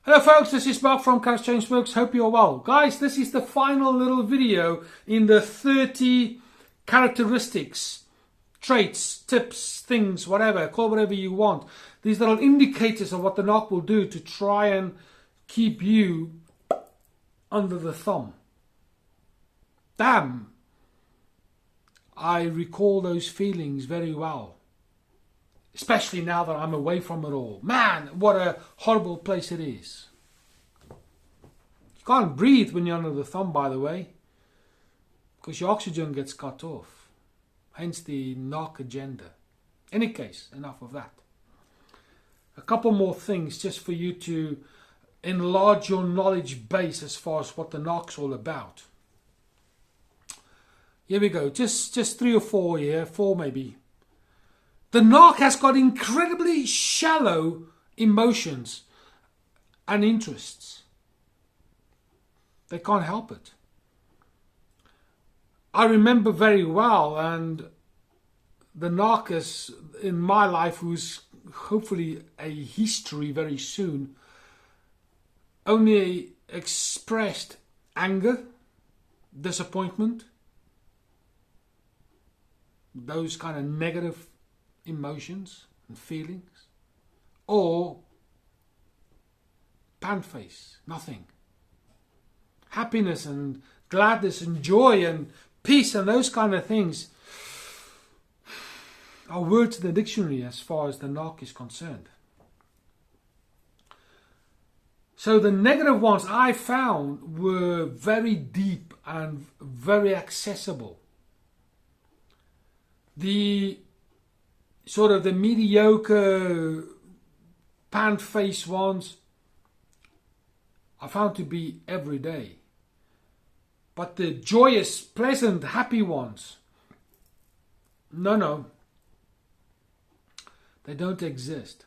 Hello folks, this is Mark from Kharischangeworks. Hope you're well. Guys, this is the final little video in the 30 characteristics, traits, tips, things, whatever, call whatever you want. These little indicators of what the Narc will do to try and keep you under the thumb. Damn, I recall those feelings very well. Especially now that I'm away from it all. Man, what a horrible place it is. You can't breathe when you're under the thumb, by the way. Because your oxygen gets cut off. Hence the Narc agenda. Any case, enough of that. A couple more things just for you to enlarge your knowledge base as far as what the Narc's all about. Here we go. Just 3 or 4 here. 4 maybe. The Narc has got incredibly shallow emotions and interests. They can't help it. I remember very well, and the Narc is in my life, who's hopefully a history very soon, only expressed anger, disappointment, those kind of negative emotions and feelings, or pan face, nothing. Happiness and gladness and joy and peace and those kind of things are words in the dictionary as far as the Narc is concerned. So the negative ones I found were very deep and very accessible. The sort of the mediocre pan face ones I found to be everyday. But the joyous, pleasant, happy ones, no, they don't exist.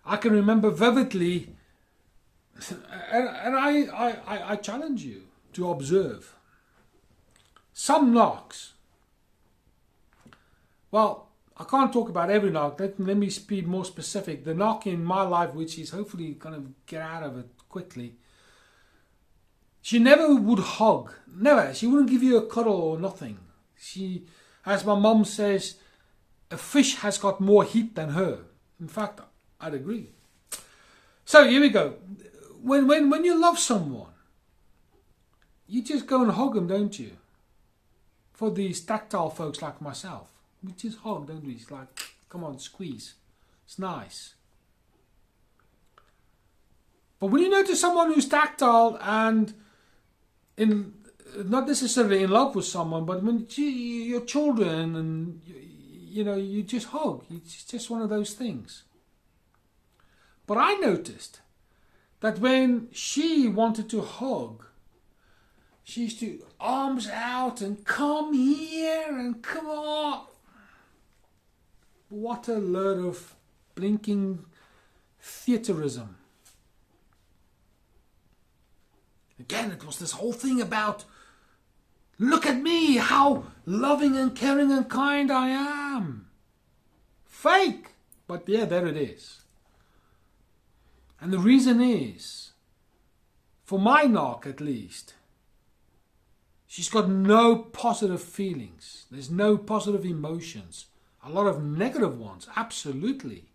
I can remember vividly, and I challenge you to observe some Narcs. Well, I can't talk about every Narc. Let me be more specific. The Narc in my life, which is hopefully going to get out of it quickly, she never would hug. Never. She wouldn't give you a cuddle or nothing. She, as my mum says, a fish has got more heat than her. In fact, I'd agree. So here we go. When you love someone, you just go and hug them, don't you? For these tactile folks like myself. We just hug, don't we? It's like, come on, squeeze. It's nice. But when you notice someone who's tactile and not necessarily in love with someone, but when your children and you just hug. It's just one of those things. But I noticed that when she wanted to hug, she used to arms out and come here and come on. What a load of blinking theaterism. Again, it was this whole thing about, look at me, how loving and caring and kind I am. Fake. But yeah, there it is. And the reason is, for my Narc at least, she's got no positive feelings. There's no positive emotions. A lot of negative ones, absolutely.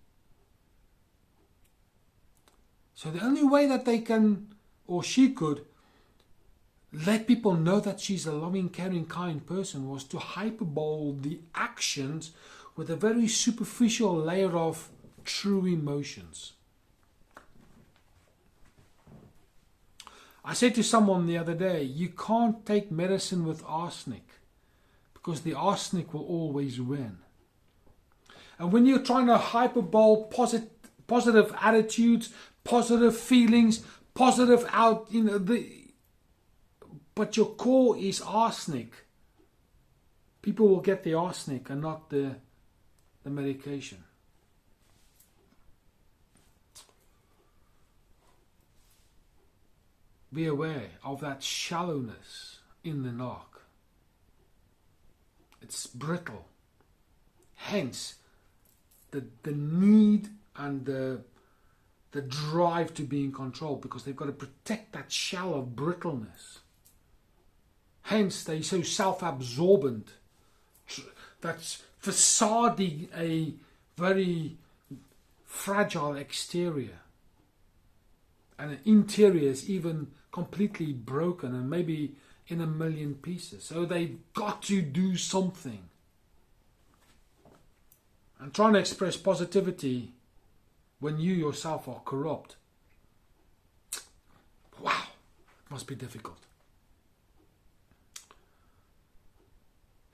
So the only way that they can, or she could, let people know that she's a loving, caring, kind person was to hyperbole the actions with a very superficial layer of true emotions. I said to someone the other day, you can't take medicine with arsenic because the arsenic will always win. And when you're trying to hyperbole positive attitudes, positive feelings, positive but your core is arsenic, people will get the arsenic and not the medication. Be aware of that shallowness in the Narc. It's brittle. Hence, the need and the the drive to be in control, because they've got to protect that shell of brittleness. Hence, they're so self-absorbent. That's facading a very fragile exterior. And the interior is even completely broken and maybe in a million pieces. So they've got to do something. And trying to express positivity when you yourself are corrupt. Wow, it must be difficult.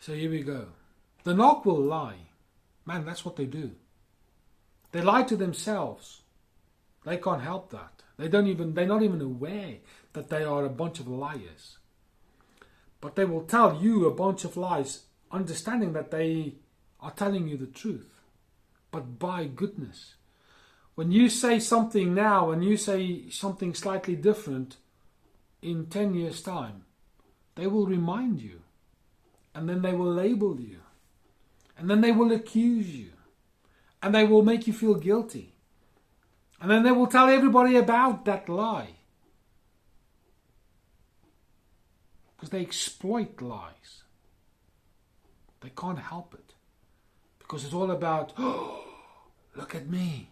So here we go. The Narc will lie. Man, that's what they do. They lie to themselves. They can't help that. They're not even aware that they are a bunch of liars. But they will tell you a bunch of lies, understanding that they are telling you the truth. But by goodness, when you say something now and you say something slightly different in 10 years' time, they will remind you. And then they will label you. And then they will accuse you. And they will make you feel guilty. And then they will tell everybody about that lie. Because they exploit lies. They can't help it. Because it's all about, oh, look at me.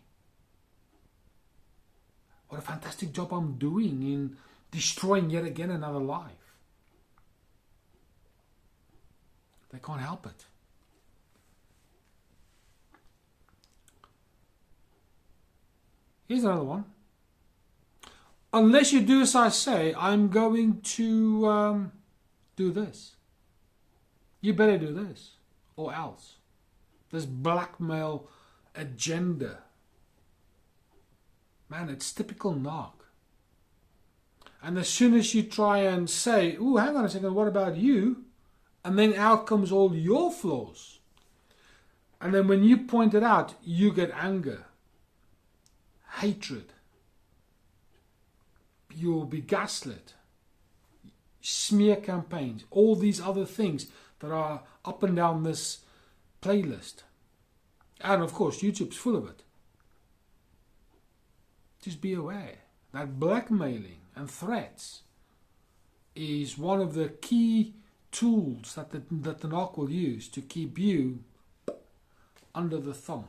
What a fantastic job I'm doing in destroying yet again another life. They can't help it. Here's another one. Unless you do as I say, I'm going to do this. You better do this, or else. This blackmail agenda. Man, it's typical Narc. And as soon as you try and say, ooh, hang on a second, what about you? And then out comes all your flaws. And then when you point it out, you get anger, hatred. You'll be gaslit, smear campaigns, all these other things that are up and down this playlist. And of course, YouTube's full of it. Just be aware that blackmailing and threats is one of the key tools that the Narc will use to keep you under the thumb.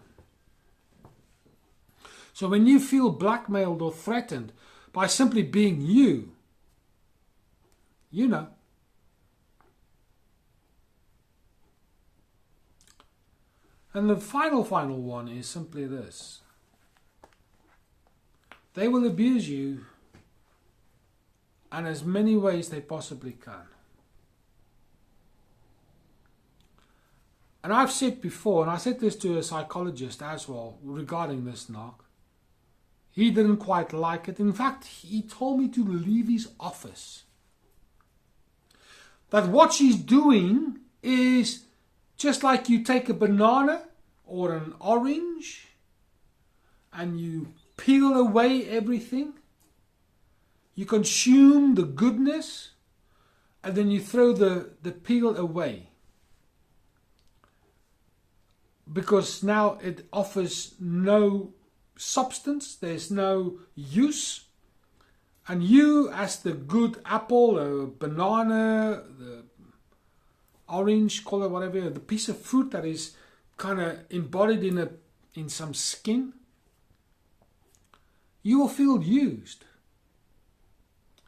So when you feel blackmailed or threatened by simply being you, you know. And the final one is simply this. They will abuse you in as many ways they possibly can. And I've said before, and I said this to a psychologist as well regarding this Narc. He didn't quite like it. In fact, he told me to leave his office. That what she's doing is just like you take a banana or an orange and you peel away everything. You consume the goodness and then you throw the peel away. Because now it offers no substance, there's no use. And you, as the good apple, or banana, the orange, call it whatever, the piece of fruit that is kind of embodied in some skin, you will feel used.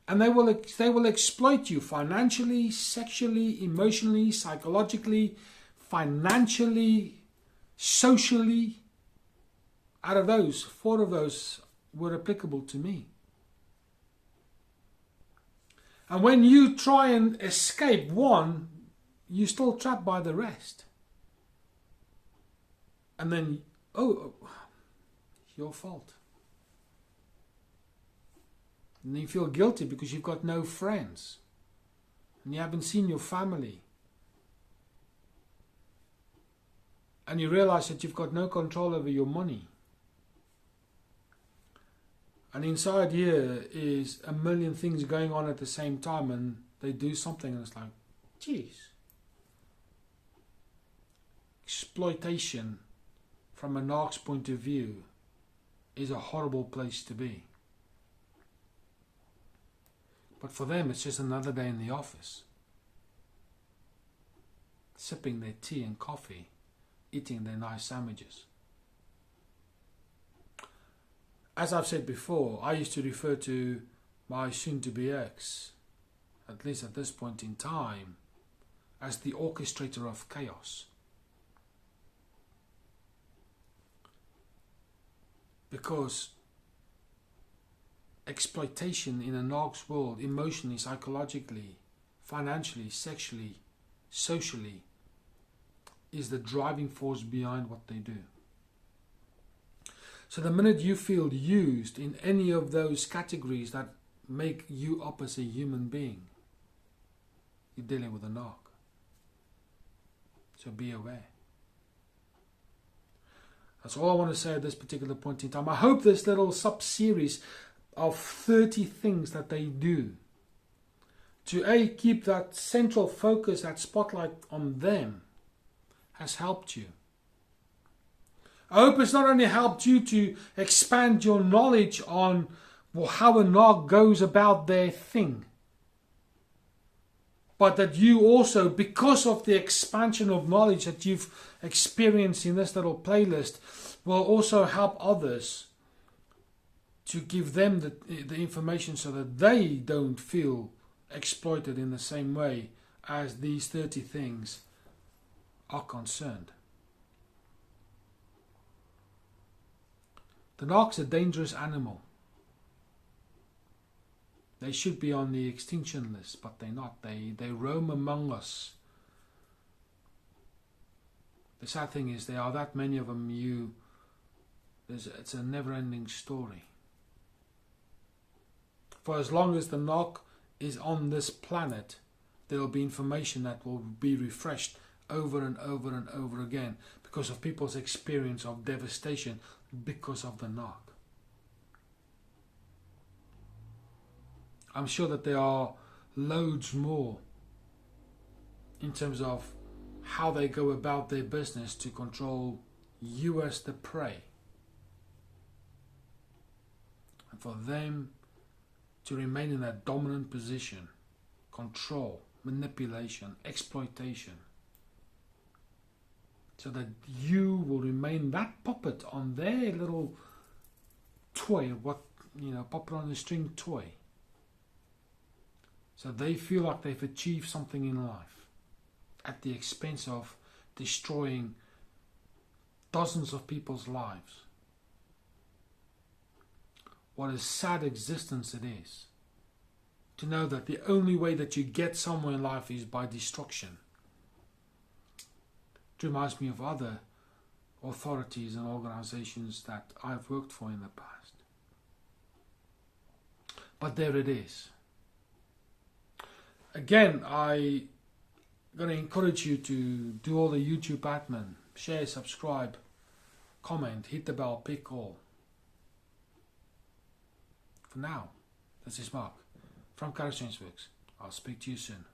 And they will exploit you financially, sexually, emotionally, psychologically, financially, socially. Out of those, 4 of those were applicable to me. And when you try and escape one, you're still trapped by the rest. And then, oh, your fault. And you feel guilty because you've got no friends. And you haven't seen your family. And you realize that you've got no control over your money. And inside here is a million things going on at the same time, and they do something and it's like, geez. Exploitation from a Narc's point of view is a horrible place to be. But for them, it's just another day in the office, sipping their tea and coffee, eating their nice sandwiches. As I've said before, I used to refer to my soon-to-be ex, at least at this point in time, as the orchestrator of chaos. Because exploitation in a Narc's world, emotionally, psychologically, financially, sexually, socially, is the driving force behind what they do. So the minute you feel used in any of those categories that make you up as a human being, you're dealing with a Narc. So be aware. That's all I want to say at this particular point in time. I hope this little sub-series of 30 things that they do to keep that central focus, that spotlight on them, has helped you. I hope it's not only helped you to expand your knowledge on how a Narc goes about their thing, but that you also, because of the expansion of knowledge that you've experienced in this little playlist, will also help others to give them the information so that they don't feel exploited in the same way as these 30 things are concerned. The Narc's a dangerous animal. They should be on the extinction list, but they're not. They roam among us. The sad thing is there are that many of them. It's a never-ending story. For as long as the Narc is on this planet, there will be information that will be refreshed over and over and over again because of people's experience of devastation because of the Narc. I'm sure that there are loads more in terms of how they go about their business to control you as the prey. And for them to remain in that dominant position, control, manipulation, exploitation, so that you will remain that puppet on their little toy, puppet on a string toy. So they feel like they've achieved something in life at the expense of destroying dozens of people's lives. What a sad existence it is to know that the only way that you get somewhere in life is by destruction. It reminds me of other authorities and organizations that I've worked for in the past. But there it is. Again, I'm going to encourage you to do all the YouTube admin. Share, subscribe, comment, hit the bell, pick all. For now, this is Mark from Kharischangeworks. I'll speak to you soon.